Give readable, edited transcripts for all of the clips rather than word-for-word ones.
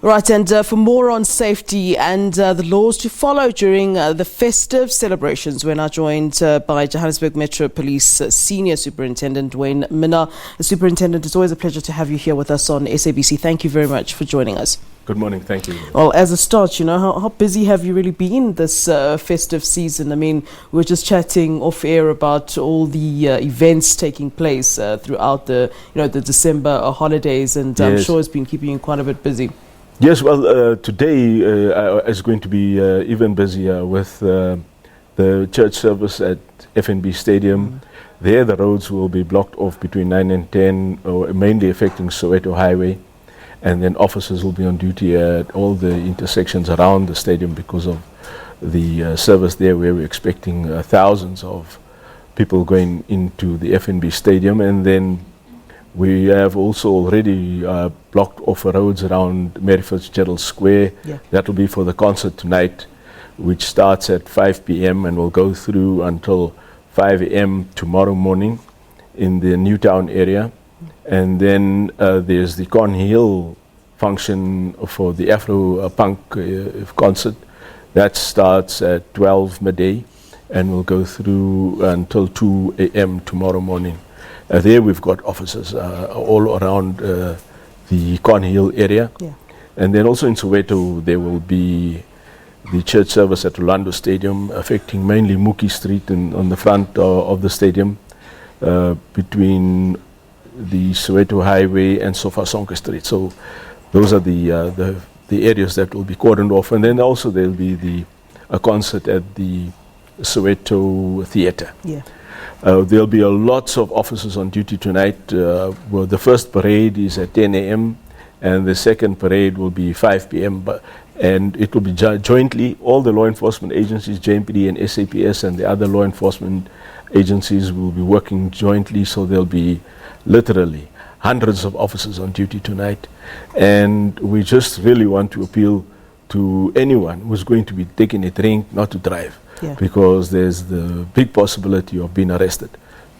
Right, and for more on safety and the laws to follow during the festive celebrations, we're now joined by Johannesburg Metro Police Senior Superintendent Minaar. Superintendent, it's always a pleasure to have you here with us on SABC. Thank you very much for joining us. Good morning, thank you. Well, as a start, how busy have you really been this festive season? I mean, we were just chatting off air about all the events taking place throughout the December holidays, and Yes. I'm sure it's been keeping you quite a bit busy. Yes, well, today is going to be even busier with the church service at FNB Stadium. There the roads will be blocked off between 9 and 10, mainly affecting Soweto Highway. And then officers will be on duty at all the intersections around the stadium because of the service there, where we're expecting thousands of people going into the FNB Stadium. And then we have also already blocked off roads around Mary Fitzgerald Square. Yeah. That will be for the concert tonight, which starts at 5 p.m. and will go through until 5 a.m. tomorrow morning in the Newtown area. And then there's the Con Hill function for the Afro Punk concert. That starts at 12 midday and will go through until 2 a.m. tomorrow morning. There we've got officers all around the Con Hill area. Yeah. And then also in Soweto there will be the church service at Orlando Stadium, affecting mainly Mookie Street and on the front of the stadium, between the Soweto Highway and Sofasonke Street. So those are the areas that will be cordoned off. And then also there will be a concert at the Soweto Theatre. Yeah. There'll be lots of officers on duty tonight. Well, the first parade is at 10 a.m. and the second parade will be 5 p.m. And it will be jointly, all the law enforcement agencies, JMPD and SABC, and the other law enforcement agencies will be working jointly. So there'll be literally hundreds of officers on duty tonight. And we just really want to appeal to anyone who's going to be taking a drink not to drive. Yeah. Because there's the big possibility of being arrested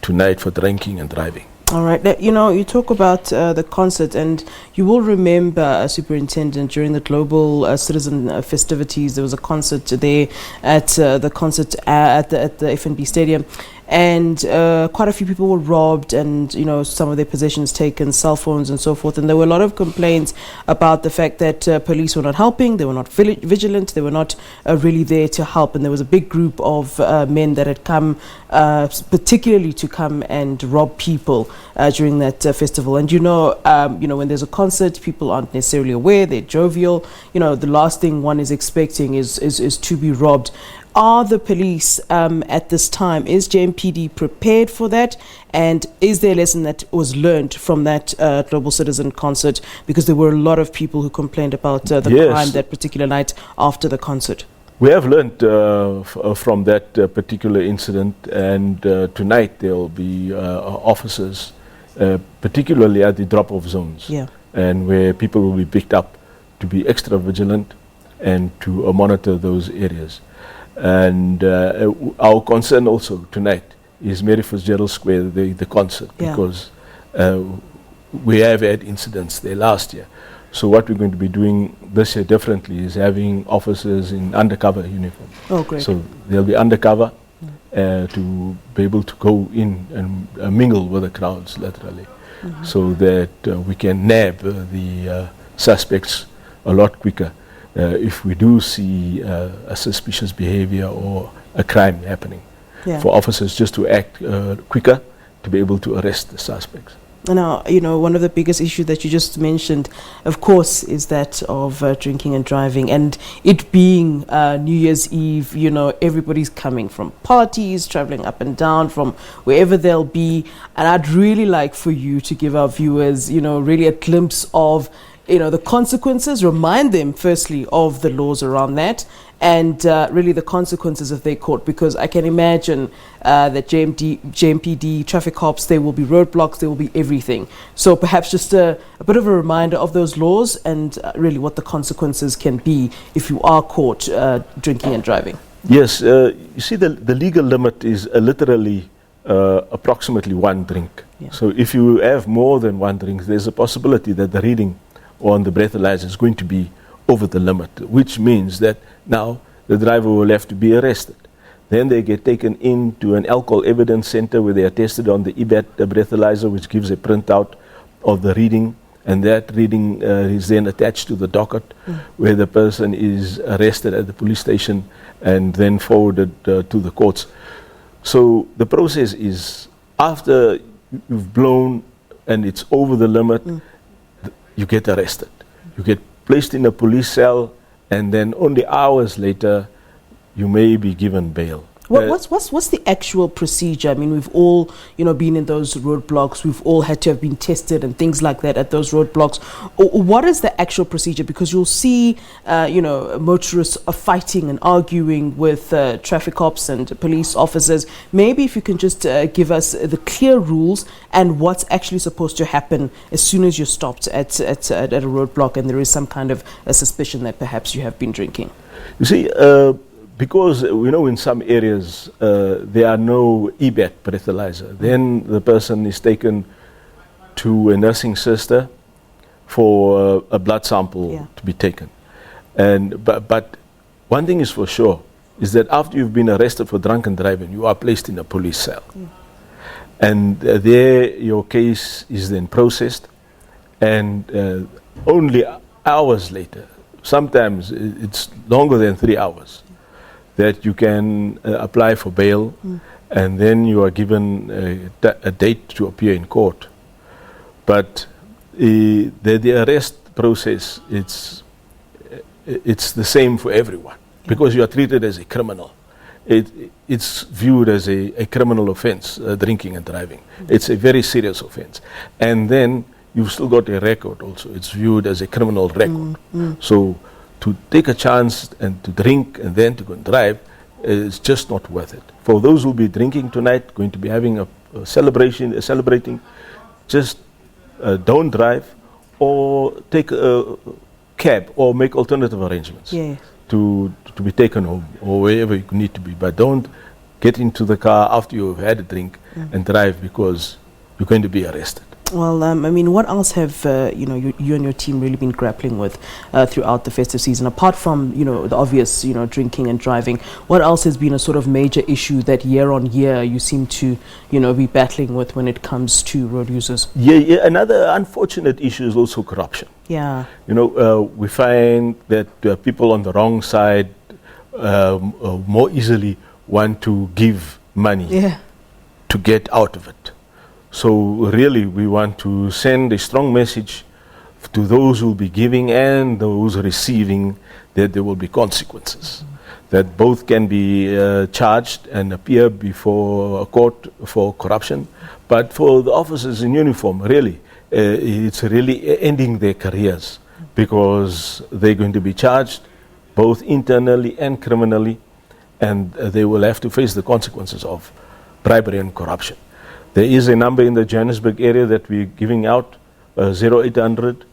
tonight for drinking and driving. All right. You talk about the concert, and you will remember, Superintendent, during the global citizen festivities, there was a concert there at the FNB Stadium. And quite a few people were robbed, and some of their possessions taken, cell phones and so forth. And there were a lot of complaints about the fact that police were not helping, they were not vigilant, they were not really there to help. And there was a big group of men that had come, particularly to come and rob people during that festival. And when there's a concert, people aren't necessarily aware, they're jovial. The last thing one is expecting is to be robbed. Are the police at this time, is JMPD prepared for that? And is there a lesson that was learned from that Global Citizen concert? Because there were a lot of people who complained about the crime that particular night after the concert. We have learned from that particular incident, and tonight there will be officers, particularly at the drop-off zones, and where people will be picked up to be extra vigilant and to monitor those areas. And our concern also tonight is Mary Fitzgerald Square, the concert, because we have had incidents there last year. So what we're going to be doing this year differently is having officers in undercover uniform. Oh, great. So they'll be undercover to be able to go in and mingle with the crowds, literally, so that we can nab the suspects a lot quicker. If we do see a suspicious behavior or a crime happening, for officers just to act quicker to be able to arrest the suspects. Now, one of the biggest issues that you just mentioned, of course, is that of drinking and driving. And it being New Year's Eve, everybody's coming from parties, traveling up and down from wherever they'll be. And I'd really like for you to give our viewers, really a glimpse of the consequences, remind them firstly of the laws around that, and really the consequences if they're caught, because I can imagine that JMPD, traffic cops, there will be roadblocks, there will be everything. So perhaps just a bit of a reminder of those laws and really what the consequences can be if you are caught drinking and driving. Yes, you see the legal limit is literally approximately one drink. Yeah. So if you have more than one drink, there's a possibility that the reading or on the breathalyzer is going to be over the limit, which means that now the driver will have to be arrested. Then they get taken into an alcohol evidence center where they are tested on the EBAT breathalyzer, which gives a printout of the reading, and that reading is then attached to the docket where the person is arrested at the police station and then forwarded to the courts. So the process is, after you've blown and it's over the limit, you get arrested. You get placed in a police cell, and then only hours later you may be given bail. What's the actual procedure? I mean, we've all, been in those roadblocks. We've all had to have been tested and things like that at those roadblocks. What is the actual procedure? Because you'll see, motorists are fighting and arguing with traffic cops and police officers. Maybe if you can just give us the clear rules and what's actually supposed to happen as soon as you're stopped at a roadblock and there is some kind of a suspicion that perhaps you have been drinking. You see, because we know in some areas there are no EBAT breathalyzer, then the person is taken to a nursing sister for a blood sample to be taken. But one thing is for sure, is that after you've been arrested for drunken driving, you are placed in a police cell. And there your case is then processed, and only hours later, sometimes it's longer than 3 hours, that you can apply for bail, and then you are given a date to appear in court. But the arrest process, it's the same for everyone, because you are treated as a criminal. It's viewed as a criminal offense, drinking and driving. It's a very serious offense. And then you've still got a record also. It's viewed as a criminal record. So to take a chance and to drink and then to go and drive is just not worth it. For those who will be drinking tonight, going to be having a celebrating, just don't drive, or take a cab or make alternative arrangements to be taken home or wherever you need to be. But don't get into the car after you've had a drink and drive, because you're going to be arrested. Well, I mean, what else have you and your team really been grappling with throughout the festive season, apart from the obvious drinking and driving? What else has been a sort of major issue that year on year you seem to be battling with when it comes to road users? Yeah. Another unfortunate issue is also corruption. Yeah. We find that people on the wrong side more easily want to give money to get out of it. So really, we want to send a strong message to those who will be giving and those receiving, that there will be consequences, that both can be charged and appear before a court for corruption. But for the officers in uniform, really, it's really ending their careers, because they're going to be charged both internally and criminally, and they will have to face the consequences of bribery and corruption. There is a number in the Johannesburg area that we're giving out, 0800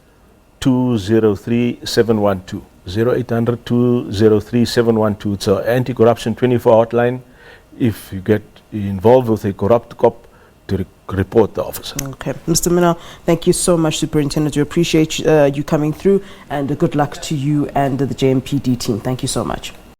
203 712. 0800 203 712. It's an anti-corruption 24 hotline. If you get involved with a corrupt cop, to report the officer. Okay. Mr. Minaar, thank you so much, Superintendent. We appreciate you coming through, and good luck to you and the JMPD team. Thank you so much.